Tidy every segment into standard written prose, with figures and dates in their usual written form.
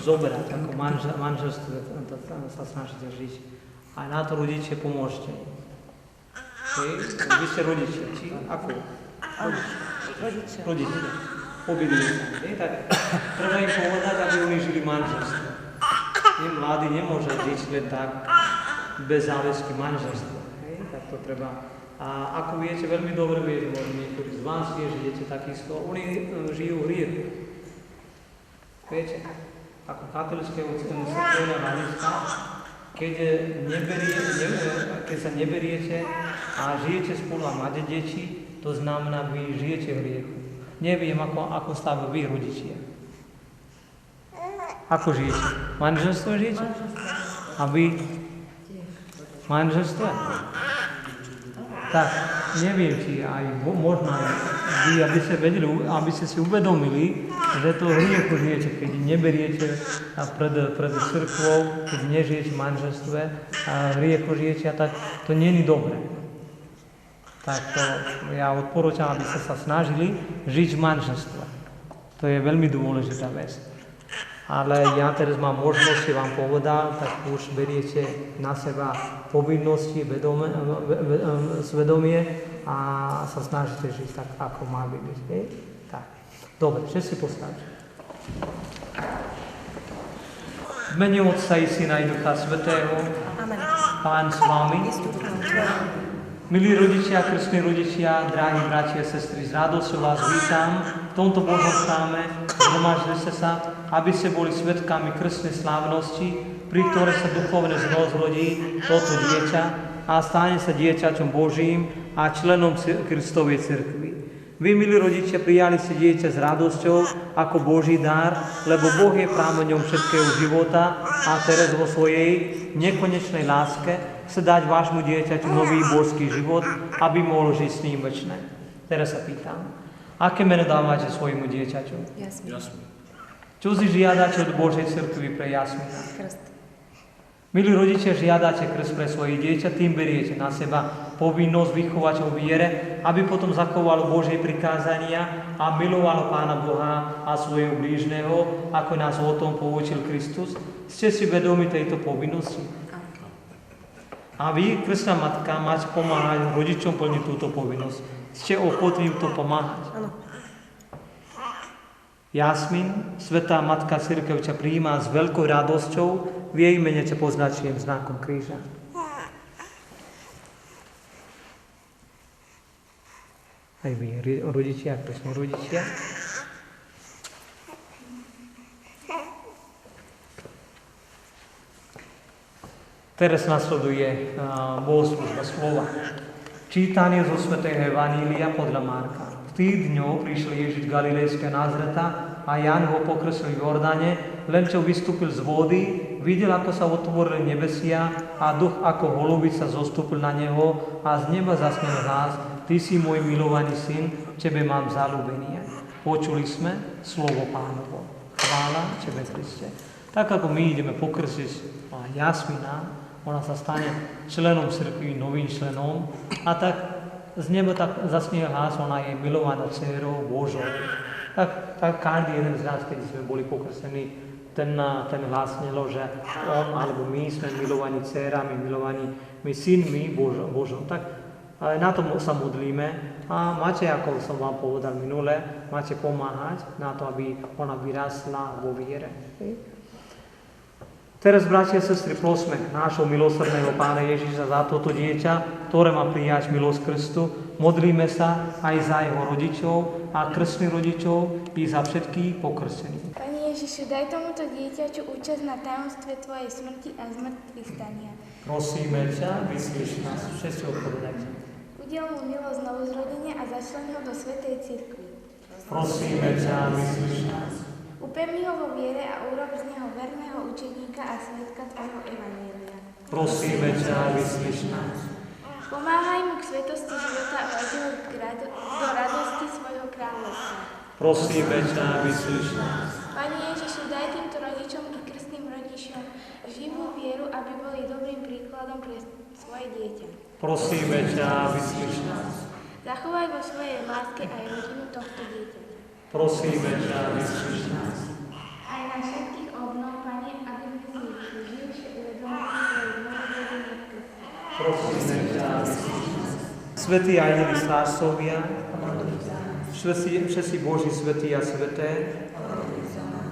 Zoberať, ako manželstvo sa snažíte žiť. Aj na to rodičia pomôžte. Vy ste rodičia, či ako? Rodičia. Obidili sa. Tak treba im povedať, aby oni žili manželstvo. Mladý nemôže žiť len tak bez záväzky manželstva. Tak to treba. A ako viete, veľmi dobre viete, možno niektorí z vás žijete takisto, oni žijú hriechu. Viete? Ako katolického cirkevného hľadiska, keď sa neberiete a žijete spolu a máte deti, to znamená, vy žijete v hriechu. Neviem, ako stavu vy, rodičia. Ako žijete? Manželstvo žijete? A vy? Manželstvo? Tak, neviem, či aj možno aj vy, aby ste si uvedomili, že to hriechu žijete, keď neberiete pred cirkvou, keď nežijete v manželstve a hriechu žijete, tak to nie je dobré. Tak to ja odporúčam, aby ste sa snažili žiť v manželstve. To je veľmi dôležitá vec. Ale ja teraz mám možnosť, vám povedal, tak už beriete na seba povinnosti, svedomie a sa snažíte žiť tak, ako má byť. Tak. Dobre, všetci postavte. V mene Otca i Syna i Ducha Svätého, Pán s vami. Milí rodičia, krstní rodičia, drahí bratia a sestry, s radosťou vás vítam v tomto Božom chráme. Zhromaždili ste sa, aby ste boli svedkami krstnej slávnosti, pri ktorej sa duchovne zrodí toto dieťa a stane sa dieťaťom Božím a členom Kristovej cirkvi. Vy, milí rodičia, prijali ste dieťa s radosťou ako Boží dar, lebo Boh je prameňom všetkého života a teraz vo svojej nekonečnej láske chce dať vášmu dieťaťu nový božský život, aby mohol žiť s ním večné. Teraz sa pýtam, aké meno dávate svojmu dieťaťu? Jasmin. Čo si žiadate od Božej cirkvi pre Jasmina? Krst. Milí rodičia, žiadate krst pre svoje dieťa, tým beriete na seba povinnosť vychovať ho viere, aby potom zachovalo Božie prikázania a milovalo Pána Boha a svojho blížneho, ako nás o tom poučil Kristus. Ste si vedomi tejto povinnosti? A vy, krstná matka, máte pomáhať rodičom plniť túto povinnosť. Ste ochotní to pomáhať? Áno. Jasmin, Svätá Matka Cirkev ťa prijíma s veľkou radosťou, v jej mene ťa poznačujem znakom kríža. Aj vy, rodičia, krstní rodičia. Teraz nasleduje bohoslužba slova. Čítanie zo svätého Evanília podľa Marka. V tých dňoch prišiel Ježiš z Galilejského Nazareta a Ján ho pokrstil v Jordáne, len čo vystúpil z vody, videl, ako sa otvorili nebesia a duch ako holubica zostúpil na neho a z neba zasnel hlas: Ty si môj milovaný syn, tebe mám zaľúbenie. Počuli sme slovo Pánovo. Chvála tebe, Kriste. Tak ako my ideme pokrstiť Jasmina, ona sa stane členom cirkvi, novým členom, a tak z neba tak zasnie hlas, ona je milovaná dcérou Božou. Tak každý jeden z nás, keď sme boli pokrstení, ten hlas znelo, že on alebo my sme milovaní dcérami, milovaní my synmi Božou. Tak na tom sa modlíme a máte, ako som vám povedal minule, máte pomáhať na to, aby ona vyrastla vo viere. Teraz, bratia a sestry, prosme nášho milosrdného Pána Ježiša za toto dieťa, ktoré má prijať milosť krstu. Modlíme sa aj za jeho rodičov a krstných rodičov i za všetkých pokrstených. Pane Ježišu, daj tomuto dieťaťu účasť na tajomstve Tvojej smrti a zmrtvých stania. Prosíme ťa, vyslíš nás, všetci odpovedajte. Udiel mu milosť novozrodenia a začlen ho do svätej cirkvi. Prosíme ťa, vyslíš nás. Upevni ho vo viere a urob z neho verného učeníka a svedka Tvojho evanjelia. Prosíme ťa, vyslíš nás. Pomáhaj mu k svetosti života a vedí ho do radosti svojho kráľovstva. Prosíme ťa, vyslíš nás. Pane Ježišu, daj týmto rodičom i krstným rodičom živú vieru, aby boli dobrým príkladom pre svoje dieťa. Prosíme ťa, vyslíš nás. Zachovaj vo svojej láske aj rodinu tohto dieťaťa. Prosíme ťa, vyslíš nás. Aj na všetkých obnov, Pane, aby sme si živšie uvedomili svoje novozrodenie v Kriste. Prosíme ťa, vyslíš nás. Svätí anjeli strážcovia, všetci Boží svätí a sväté,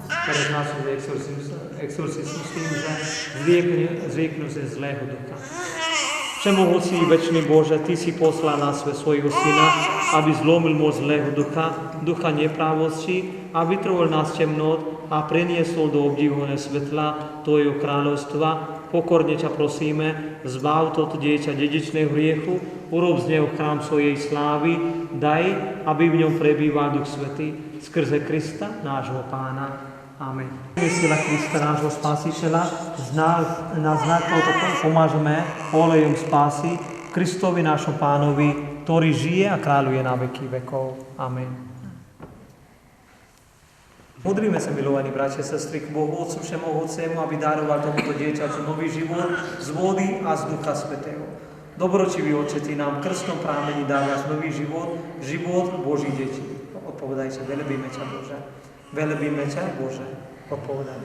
ktoré nás exorcizmu s tým, že zrieknú sa zlého ducha. Všemohúci večný Bože, Ty si poslal na svet svojho Syna, aby zlomil moc zlého ducha neprávosti a vytrhol nás temnot a preniesol do obdivuhodného svetla Tvojho kráľovstva. Pokorne ťa prosíme, zbav toto dieťa dedičného hriechu, urob z neho chrám svojej slávy, daj, aby v ňom prebýval Duch Svätý, skrze Krista, nášho Pána. Amen. Sila Krista, nášho Spasiteľa, na znak tohoto pomážeme olejom spásy Kristovi, našom Pánovi, ktorý žije a kráľuje na veky vekov. Amen. Modlíme sa, milovaní bratia a sestry, k Bohu Otcu Všemohúcemu, aby daroval tomuto dieťaťu nový život z vody a z Ducha Svätého. Dobročivý Otče, Ty nám v krstnom prámení dávaš nový život, život Božích detí. Odpovedajte, velebíme ťa, Bože. Velebíme ťa, Bože. Odpovedaj.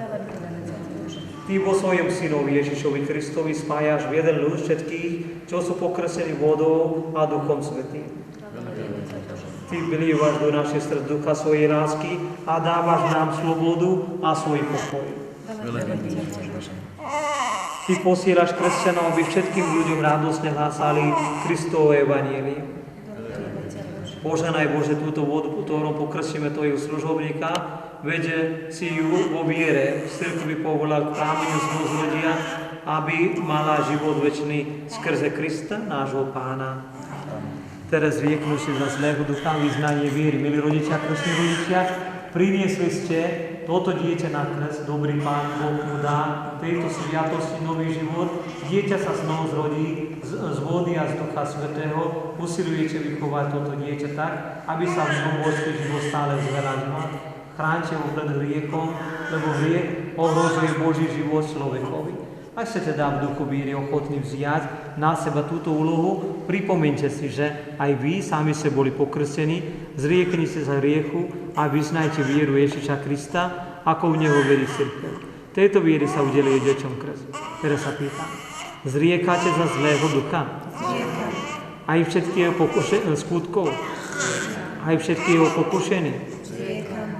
Ty vo svojom Synovi Ježišovi Kristovi spájaš v jeden ľud všetkých, čo sú pokrstení vodou a Duchom Svätým. Ty vylievaš do našej srdc ducha svojej lásky a dávaš nám slobodu a svoj pokoj. Ty posielaš kresťanov, aby všetkým ľuďom radosne hlásali Kristovo evanjelium. Požehnaj, Bože, túto vodu, ktorom pokrstíme Tvojho služobníka, veď si ju vo viere v cirkvi povolal k prámeniu znovuzrodia, aby mala život večný skrze Krista, nášho Pána. Teraz rieknú si za zlého ducha vyznanie viery. Milí rodičia, krstní rodičia, priniesli ste toto dieťa na krst, dobrý Pán Boh mu dá tejto sviatosti nový život. Dieťa sa znovu zrodí z vody a z Ducha Svätého. Usilujete vychovať toto dieťa tak, aby sa v ňom Božský život stále zveľaďoval. Chráňte ho pred hriekom, lebo hriech ohrozuje Boží život človekovi. Ak ste teda v duchu víry ochotní vziať na seba túto úlohu, pripomeňte si, že aj vy sami ste boli pokrstení, zrieknite sa hriechu a vyznajte vieru Ježiša Krista, ako v Neho verí cirkev. Tejto viery sa udeluje deťom krst. Teraz sa pýtam, zriekate za zlého ducha? Aj všetkého skutkov? Aj všetkého pokušení?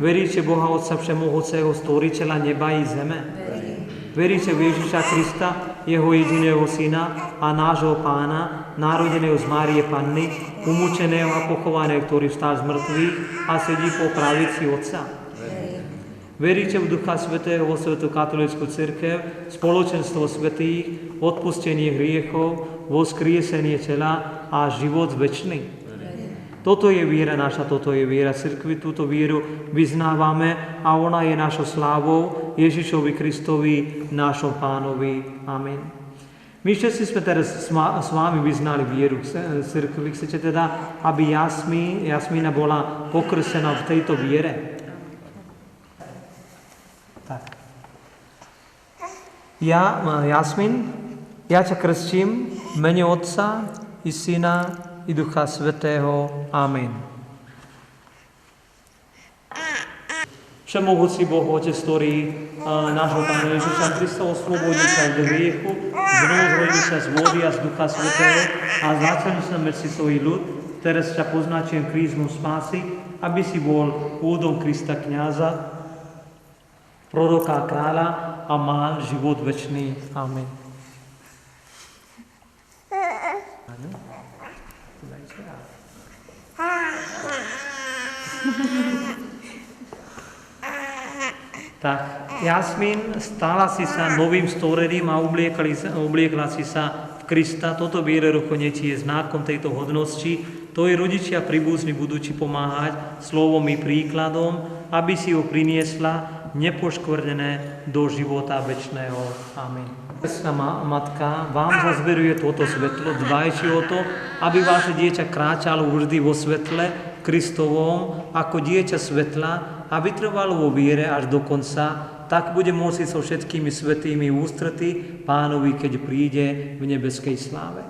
Veríte Boha Otca Všemohúceho, Stvoriteľa neba i zeme? Veríte v Ježiša Krista, Jeho jediného Syna a nášho Pána, narodeného z Márie Panny, umúčeného a pochovaného, ktorý vstal z mŕtvych a sedí po pravici Otca? Veríte v Ducha Svätého, vo Svätú katolícku cirkev, spoločenstvo svätých, odpustenie hriechov, voskriesenie tela a život večný? Toto je viera naša, toto je viera cirkvi, túto vieru vyznávame a ona je našou slávou Ježišovi Kristovi, našom Pánovi. Amen. My všetci sme teraz s vami vyznali vieru cirkvi. Chcete teda, aby Jasmína bola pokrstená v tejto viere? Tak. Jasmín, ja ťa krstím v mene Otca i Syna i Ducha Svätého. Amen. Všemohúci Boh, Otec, ktorý nášho Pána Ježiša Krista oslobodil sa od hriechu, znovu zrodil sa z vody a z Ducha Svätého a začal sa medzi svoj ľud, teraz ťa poznačujem krízmu spásy, aby si bol pôdom Krista kňaza, proroka a kráľa a mal život večný. Amen. Tak, Jasmín, stala si sa novým stvorením a obliekla si sa v Krista. Toto viere rukonetie je znakom tejto hodnosti. Tvoji rodičia príbuzní budú ti pomáhať slovom i príkladom, aby si ho priniesla nepoškvrnené do života večného. Amen. Krstná matka vám zazveruje toto svetlo, dbajte o to, aby vaše dieťa kráčalo vždy vo svetle Kristovom ako dieťa svetla a vytrvalo vo viere až do konca, tak bude môcť so všetkými svätými ústrety Pánovi, keď príde v nebeskej sláve.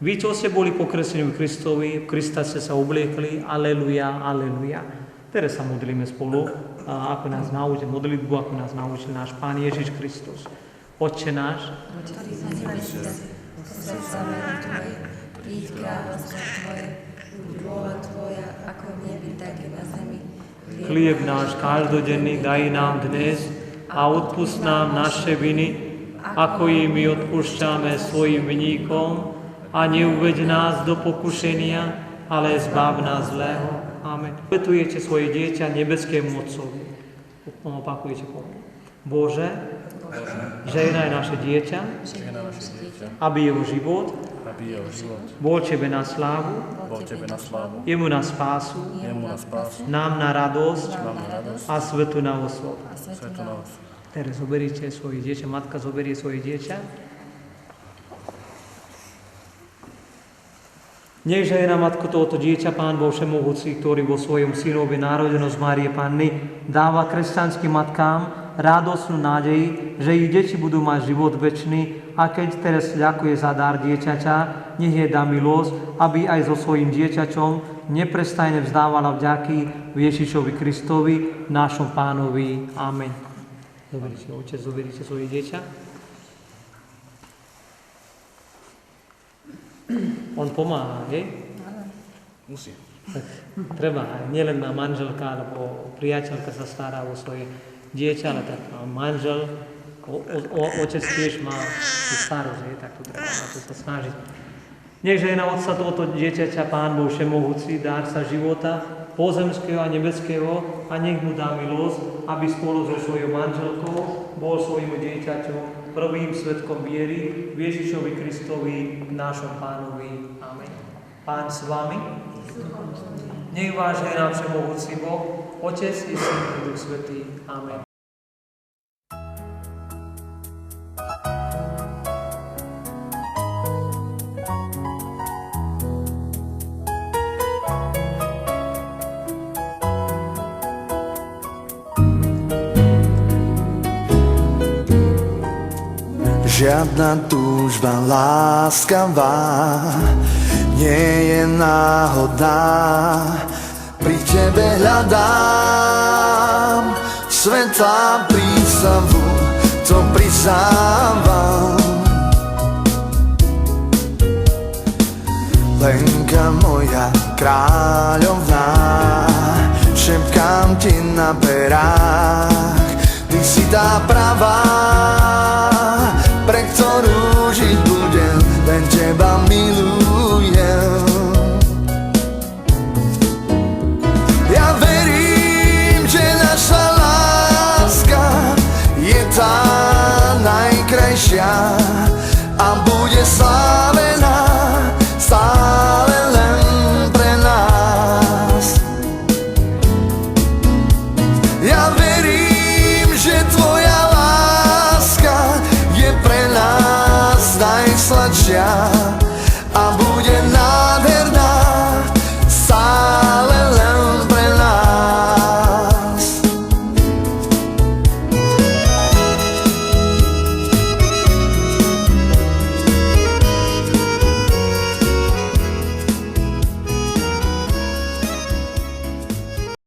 Vy, čo ste boli pokrstení v Kristovi, v Krista ste sa obliekli, aleluja, aleluja. Teraz sa modlíme spolu, ako nás naučil modlitbu, ako nás naučil náš Pán Ježiš Kristus. Otče náš, ktorý na nebesiach, posväť sa meno Tvoje, príď kráľovstvo Tvoje, buď vôľa Tvoja, ako v nebi, tak i na zemi. chlieb náš každodenný daj nám dnes a odpusť nám naše viny, ako i my odpúšťame svojim viníkom, a neuveď nás do pokušenia, ale zbav nás zlého. Amen. Obetujete svoje dieťa nebeskému Otcovi. Opakujete po mne. Bože, žehnaj naše dieťa, aby jeho život bol Tebe na slávu, jemu na spásu, nám na radosť a svetu na osud. Teraz zoberíte svoje dieťa, matka zoberie svoje dieťa. Nech žehná matko tohoto dieťa Pán Boh Všemohúci, ktorý vo svojom synovi narodenom z Márie Panny dáva kresťanským matkám radosnú nádej, že ich deti budú mať život večný, a keď teraz ďakuje za dar dieťaťa, nech jej dá milosť, aby aj so svojím dieťaťom neprestajne vzdávala vďaky v Ježišovi Kristovi, našom Pánovi. Amen. Zoberiete, otec, zoberiete svoje dieťa. On pomáha, hej? Musí. Tak treba, nielen manželka alebo priateľka sa stará o svoje dieťa, ale tak manžel, otec tiež má starosť, hej? Tak to treba na to sa snažiť. Nech žehná otca tohoto dieťaťa Pán Boh Všemohúci, dárca života, pozemského a nebeského, a nech mu dá milosť, aby spolu so svojou manželkou bol svojmu dieťaťu prvým svedkom viery v Ježišovi Kristovi, nášom Pánovi. Amen. Pán s vami. Nech vás žehná Všemohúci Boh, Otec i Syn i Duch Svätý. Amen. Žiadna túžba láskavá nie je náhodná. Pri tebe hľadám svetla prísavu, to prizávam. Lenka moja kráľovná, šepkám ti na perách, ty si tá pravá, pre ktorú žiť budem, len teba milujem.